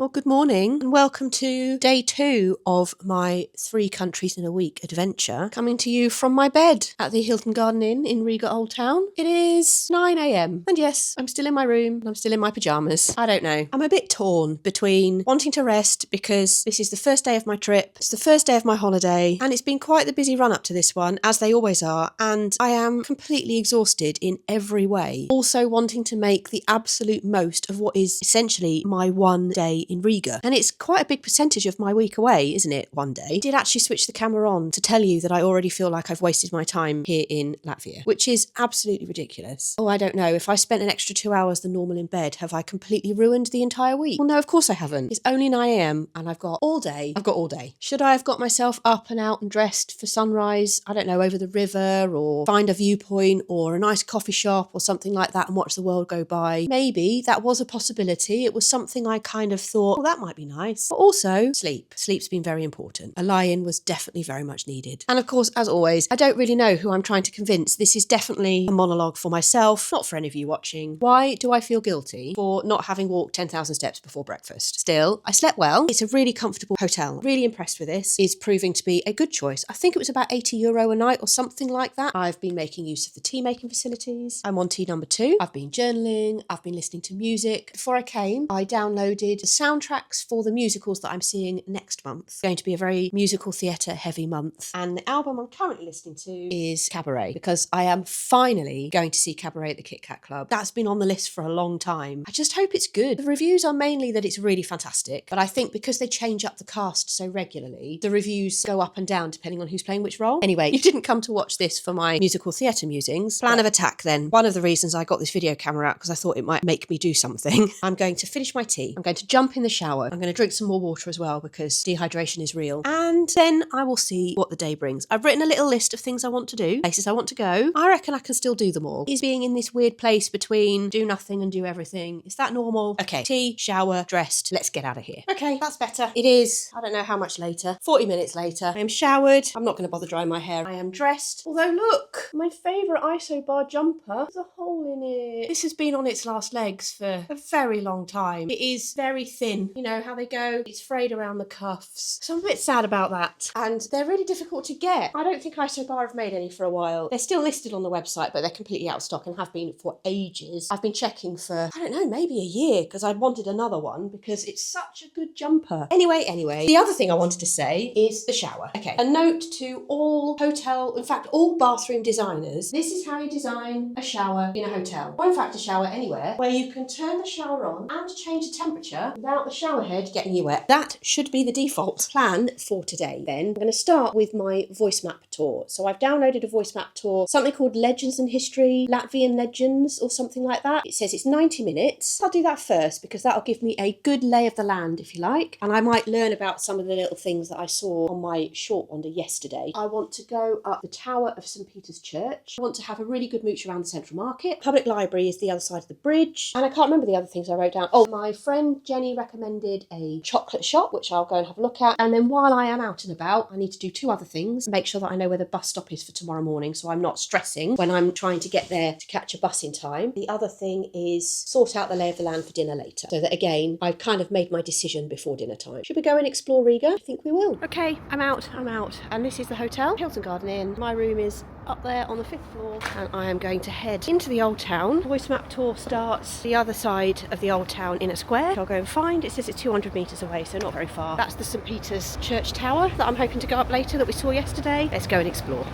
Well, good morning and welcome to day 2 of my 3 countries in a week adventure, coming to you from my bed at the Hilton Garden Inn in Riga Old Town. It is 9 a.m. and yes, I'm still in my room and I'm still in my pyjamas. I don't know. I'm a bit torn between wanting to rest because this is the first day of my trip, it's the first day of my holiday, and it's been quite the busy run up to this one, as they always are, and I am completely exhausted in every way. Also wanting to make the absolute most of what is essentially my one day in Riga. And it's quite a big percentage of my week away, isn't it, one day? I did actually switch the camera on to tell you that I already feel like I've wasted my time here in Latvia, which is absolutely ridiculous. Oh, I don't know. If I spent an extra 2 hours than normal in bed, have I completely ruined the entire week? Well, no, of course I haven't. It's only 9 a.m. and I've got all day. Should I have got myself up and out and dressed for sunrise, I don't know, over the river, or find a viewpoint or a nice coffee shop or something like that and watch the world go by? Maybe that was a possibility. It was something I kind of thought, well, that might be nice. But also, sleep. Sleep's been very important. A lie-in was definitely very much needed. And of course, as always, I don't really know who I'm trying to convince. This is definitely a monologue for myself, not for any of you watching. Why do I feel guilty for not having walked 10,000 steps before breakfast? Still, I slept well. It's a really comfortable hotel. Really impressed with this. It's proving to be a good choice. I think it was about €80 a night or something like that. I've been making use of the tea making facilities. I'm on tea number 2. I've been journaling. I've been listening to music. Before I came, I downloaded the soundtracks for the musicals that I'm seeing next month. It's going to be a very musical theatre heavy month. And the album I'm currently listening to is Cabaret, because I am finally going to see Cabaret at the Kit Kat Club. That's been on the list for a long time. I just hope it's good. The reviews are mainly that it's really fantastic, but I think because they change up the cast so regularly, the reviews go up and down depending on who's playing which role. Anyway, you didn't come to watch this for my musical theatre musings. Plan of attack then. One of the reasons I got this video camera out because I thought it might make me do something. I'm going to finish my tea. I'm going to jump in the shower. I'm going to drink some more water as well because dehydration is real. And then I will see what the day brings. I've written a little list of things I want to do, places I want to go. I reckon I can still do them all. Is being in this weird place between do nothing and do everything, is that normal? Okay, tea, shower, dressed. Let's get out of here. Okay, that's better. It is, I don't know how much later, 40 minutes later. I am showered. I'm not going to bother drying my hair. I am dressed. Although look, my favourite ISO bar jumper, there's a hole in it. This has been on its last legs for a very long time. It is very thin. You know how they go? It's frayed around the cuffs. So I'm a bit sad about that. And they're really difficult to get. I don't think ISO bar have made any for a while. They're still listed on the website, but they're completely out of stock and have been for ages. I've been checking for, I don't know, maybe a year because I wanted another one because it's such a good jumper. Anyway, the other thing I wanted to say is the shower. Okay, a note to all hotel, in fact, all bathroom designers. This is how you design a shower in a hotel, or in fact a shower anywhere, where you can turn the shower on and change the temperature without the shower head getting you wet. That should be the default plan for today. Then I'm going to start with my VoiceMap tour. So I've downloaded a VoiceMap tour, something called Legends and History, Latvian Legends or something like that. It says it's 90 minutes. I'll do that first because that'll give me a good lay of the land, if you like, and I might learn about some of the little things that I saw on my short wander yesterday. I want to go up the tower of St. Peter's Church. I want to have a really good mooch around the Central Market. Public Library is the other side of the bridge. And I can't remember the other things I wrote down. Oh, my friend Jenny recommended a chocolate shop, which I'll go and have a look at. And then while I am out and about, I need to do 2 other things. Make sure that I know where the bus stop is for tomorrow morning so I'm not stressing when I'm trying to get there to catch a bus in time. The other thing is sort out the lay of the land for dinner later. So that again, I've kind of made my decision before dinner time. Should we go and explore Riga? I think we will. Okay, I'm out. And this is the hotel, Hilton Garden Inn. My room is up there on the 5th floor and I am going to head into the old town. VoiceMap tour starts the other side of the old town in a square. I'll go and find, it says it's 200 metres away, so not very far. That's the St. Peter's Church Tower that I'm hoping to go up later that we saw yesterday. Let's go and explore.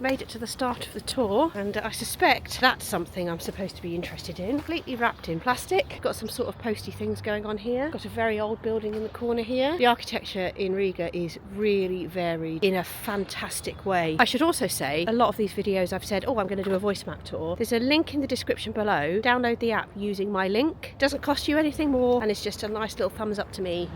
Made it to the start of the tour and I suspect that's something I'm supposed to be interested in. Completely wrapped in plastic. Got some sort of posty things going on here. Got a very old building in the corner here. The architecture in Riga is really varied in a fantastic way. I should also say a lot of these videos I've said, oh, I'm going to do a VoiceMap tour. There's a link in the description below. Download the app using my link. Doesn't cost you anything more and it's just a nice little thumbs up to me.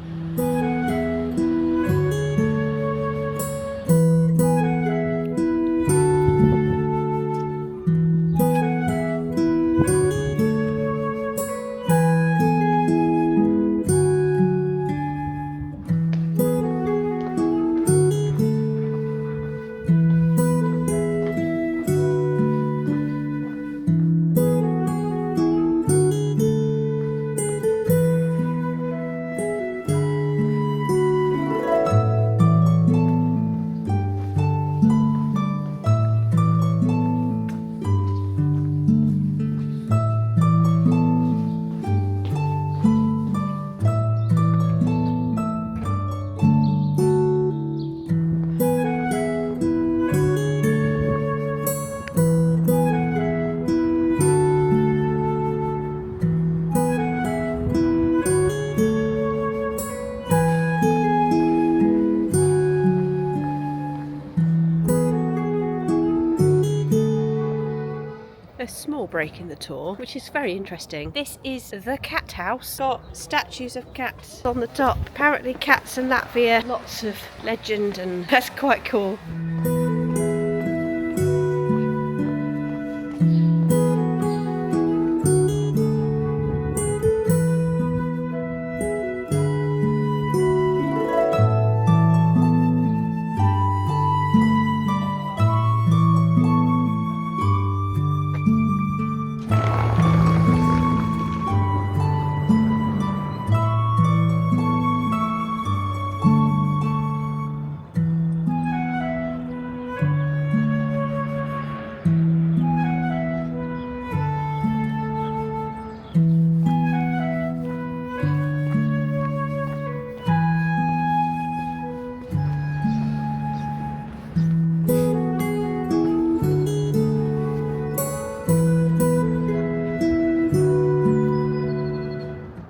break in the tour, which is very interesting. This is the cat house. Got statues of cats on the top. Apparently cats in Latvia, lots of legend, and that's quite cool.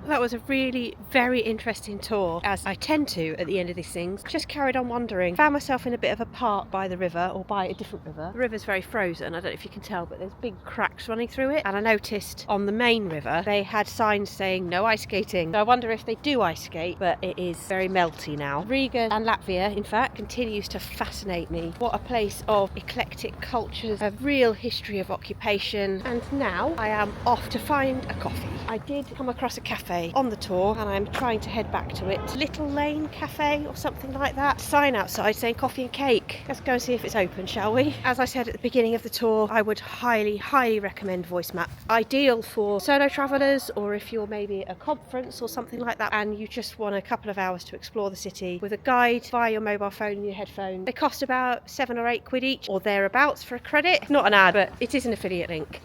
That was a really very interesting tour, as I tend to at the end of these things. Just carried on wandering. Found myself in a bit of a park by the river, or by a different river. The river's very frozen, I don't know if you can tell, but there's big cracks running through it. And I noticed on the main river they had signs saying no ice skating. So I wonder if they do ice skate, but it is very melty now. Riga and Latvia, in fact, continues to fascinate me. What a place of eclectic cultures, a real history of occupation. And now I am off to find a coffee. I did come across a cafe on the tour and I'm trying to head back to it. Little Lane Cafe or something like that. Sign outside saying coffee and cake. Let's go and see if it's open, shall we? As I said at the beginning of the tour, I would highly recommend VoiceMap. Ideal for solo travellers, or if you're maybe at a conference or something like that and you just want a couple of hours to explore the city with a guide via your mobile phone and your headphone. They cost about £7 or £8 each or thereabouts for a credit. Not an ad, but it is an affiliate link.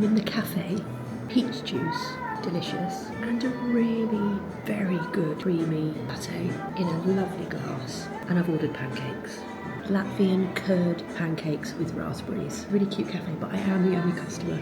In the cafe, peach juice, delicious, and a really very good creamy latte in a lovely glass. And I've ordered pancakes. Latvian curd pancakes with raspberries. Really cute cafe, but I am the only customer.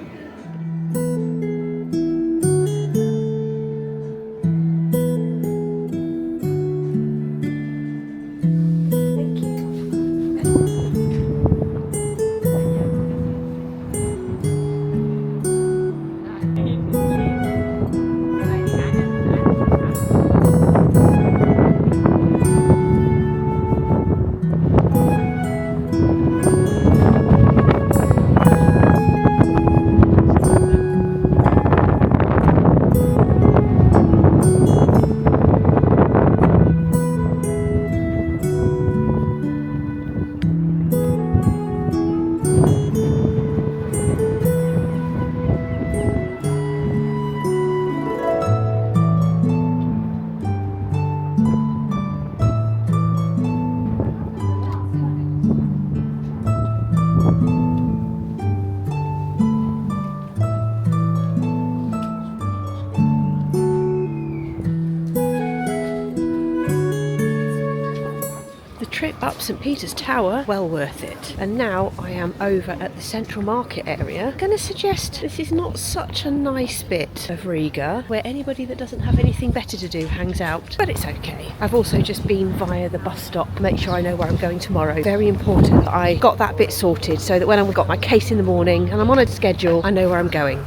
Trip up St Peter's Tower, well worth it. And now I am over at the Central Market area. I'm going to suggest this is not such a nice bit of Riga where anybody that doesn't have anything better to do hangs out, but it's okay. I've also just been via the bus stop to make sure I know where I'm going tomorrow. Very important that I got that bit sorted so that when I've got my case in the morning and I'm on a schedule, I know where I'm going.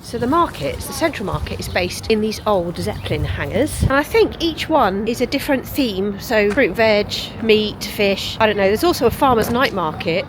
So the Central Market is based in these old Zeppelin hangars, and I think each one is a different theme, so fruit, veg, meat, fish, I don't know. There's also a farmer's night market.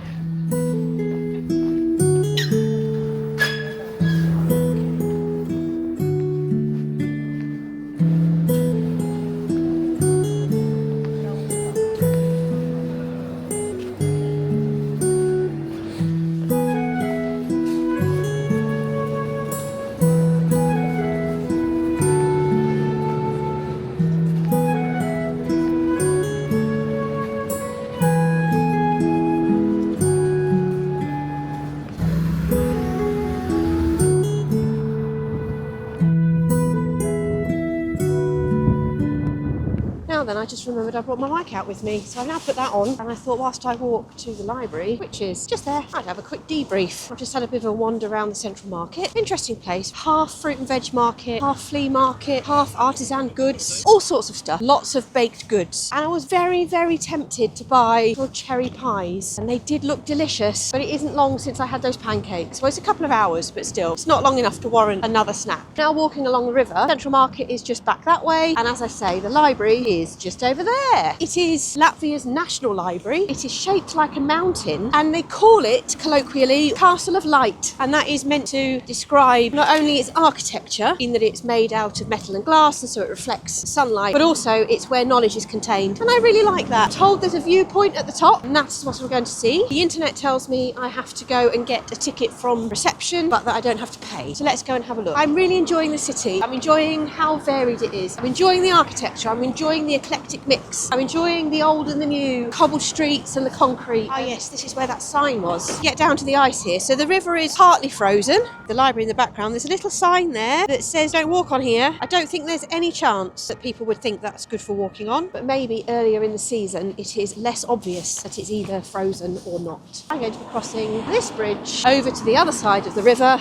then I just remembered I brought my mic out with me. So I now put that on, and I thought whilst I walk to the library, which is just there, I'd have a quick debrief. I've just had a bit of a wander around the central market. Interesting place. Half fruit and veg market, half flea market, half artisan goods, all sorts of stuff. Lots of baked goods. And I was very, very tempted to buy little cherry pies, and they did look delicious, but it isn't long since I had those pancakes. Well, it's a couple of hours, but still, it's not long enough to warrant another snack. Now walking along the river, Central Market is just back that way, and as I say, the library is just over there. It is Latvia's national library. It is shaped like a mountain, and they call it, colloquially, Castle of Light, and that is meant to describe not only its architecture, in that it's made out of metal and glass, and so it reflects sunlight, but also it's where knowledge is contained, and I really like that. Told there's a viewpoint at the top, and that's what I'm going to see. The internet tells me I have to go and get a ticket from reception, but that I don't have to pay. So let's go and have a look. I'm really enjoying the city. I'm enjoying how varied it is. I'm enjoying the architecture. I'm enjoying the eclectic mix. I'm enjoying the old and the new, cobbled streets and the concrete. Oh yes, this is where that sign was. Get down to the ice here. So the river is partly frozen. The library in the background, there's a little sign there that says don't walk on here. I don't think there's any chance that people would think that's good for walking on, but maybe earlier in the season it is less obvious that it's either frozen or not. I'm going to be crossing this bridge over to the other side of the river.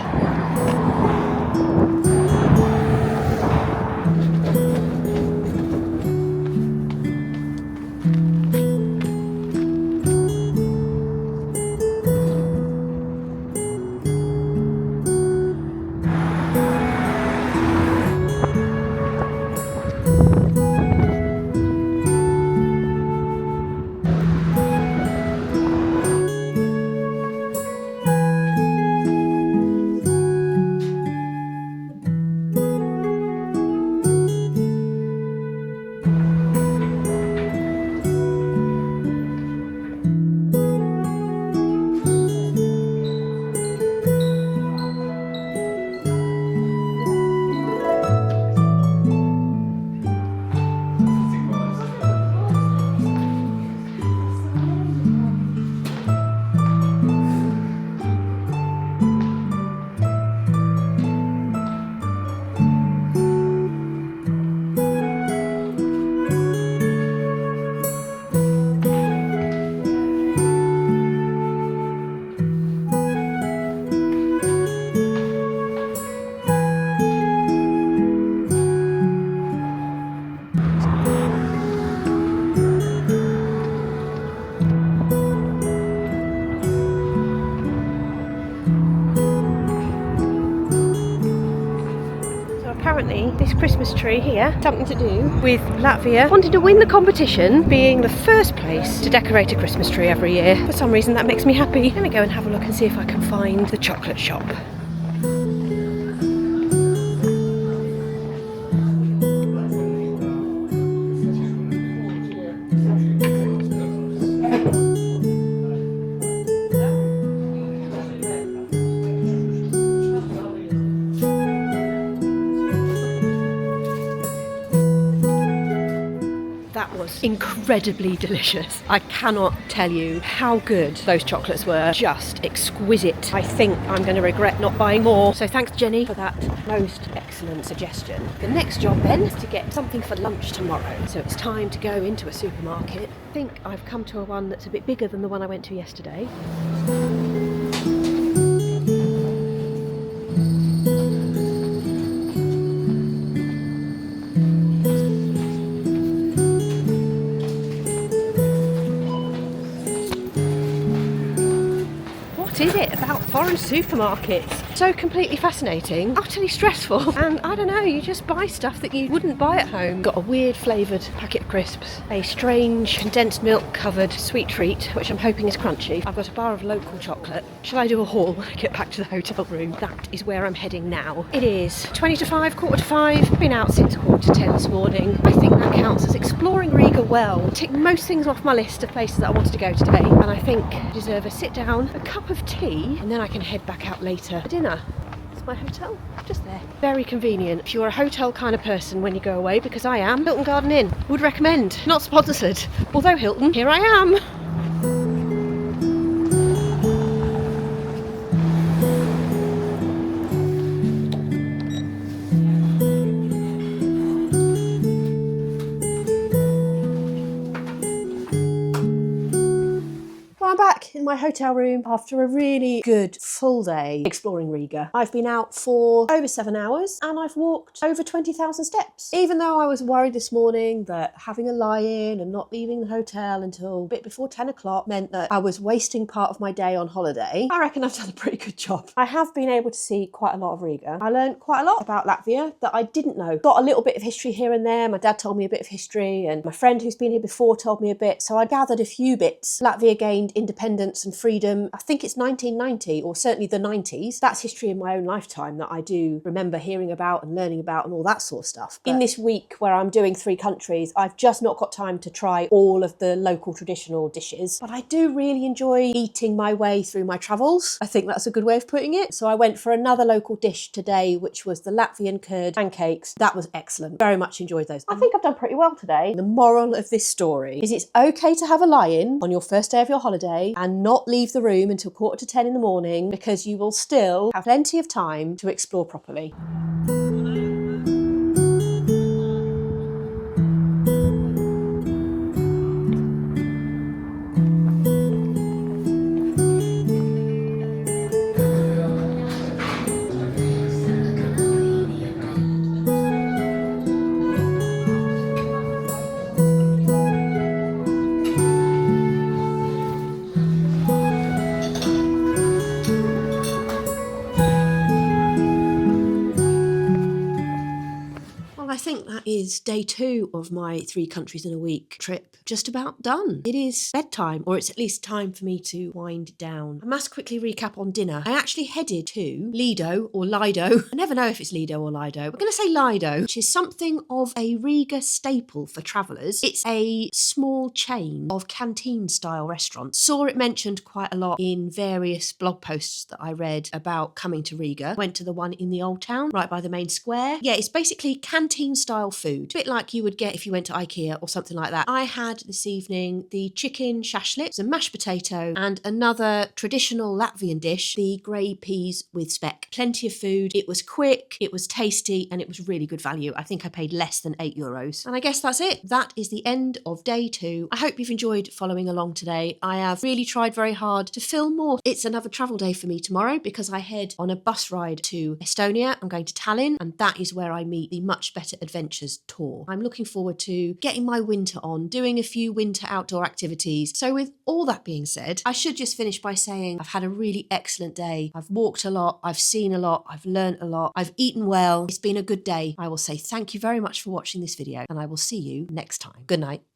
Apparently this Christmas tree here, something to do with Latvia wanting to win the competition, being the first place to decorate a Christmas tree every year. For some reason that makes me happy. Let me go and have a look and see if I can find the chocolate shop. That was incredibly delicious. I cannot tell you how good those chocolates were. Just exquisite. I think I'm going to regret not buying more. So thanks, Jenny, for that most excellent suggestion. The next job then is to get something for lunch tomorrow. So it's time to go into a supermarket. I think I've come to a one that's a bit bigger than the one I went to yesterday. What is it about foreign supermarkets? So completely fascinating, utterly stressful, and I don't know, you just buy stuff that you wouldn't buy at home. Got a weird flavoured packet of crisps, a strange condensed milk covered sweet treat, which I'm hoping is crunchy. I've got a bar of local chocolate. Shall I do a haul when I get back to the hotel room? That is where I'm heading now. It is 20 to 5, quarter to 5. Been out since quarter to 10 this morning. I think that counts as exploring Riga well. Tick most things off my list of places that I wanted to go today, and I think I deserve a sit down, a cup of tea, and then I can head back out later for dinner. It's my hotel, just there. Very convenient if you're a hotel kind of person when you go away, because I am. Hilton Garden Inn, would recommend. Not sponsored, although Hilton, here I am. back in my hotel room after a really good full day exploring Riga. I've been out for over 7 hours and I've walked over 20,000 steps. Even though I was worried this morning that having a lie-in and not leaving the hotel until a bit before 10 o'clock meant that I was wasting part of my day on holiday, I reckon I've done a pretty good job. I have been able to see quite a lot of Riga. I learned quite a lot about Latvia that I didn't know. Got a little bit of history here and there. My dad told me a bit of history and my friend who's been here before told me a bit, so I gathered a few bits. Latvia gained independence and freedom, I think it's 1990 or certainly the 90s. That's history in my own lifetime that I do remember hearing about and learning about and all that sort of stuff. But in this week where I'm doing 3 countries, I've just not got time to try all of the local traditional dishes, but I do really enjoy eating my way through my travels. I think that's a good way of putting it. So I went for another local dish today, which was the Latvian curd pancakes. That was excellent. Very much enjoyed those. I think I've done pretty well today. The moral of this story is it's okay to have a lie-in on your first day of your holiday and not leave the room until 9:45 in the morning, because you will still have plenty of time to explore properly. I think that is day 2 of my 3 countries in a week trip just about done. It is bedtime, or it's at least time for me to wind down. I must quickly recap on dinner. I actually headed to Lido or Lido. I never know if it's Lido or Lido. We're going to say Lido, which is something of a Riga staple for travellers. It's a small chain of canteen-style restaurants. Saw it mentioned quite a lot in various blog posts that I read about coming to Riga. Went to the one in the old town, right by the main square. Yeah, it's basically canteen-style food. A bit like you would get if you went to IKEA or something like that. I had this evening the chicken shashlik, some mashed potato, and another traditional Latvian dish, the grey peas with speck. Plenty of food. It was quick, it was tasty, and it was really good value. I think I paid less than €8. And I guess that's it. That is the end of day 2. I hope you've enjoyed following along today. I have really tried very hard to film more. It's another travel day for me tomorrow because I head on a bus ride to Estonia. I'm going to Tallinn, and that is where I meet the Much Better Adventures tour. I'm looking forward to getting my winter on, doing a few winter outdoor activities. So with all that being said, I should just finish by saying I've had a really excellent day. I've walked a lot, I've seen a lot, I've learnt a lot, I've eaten well. It's been a good day. I will say thank you very much for watching this video, and I will see you next time. Good night.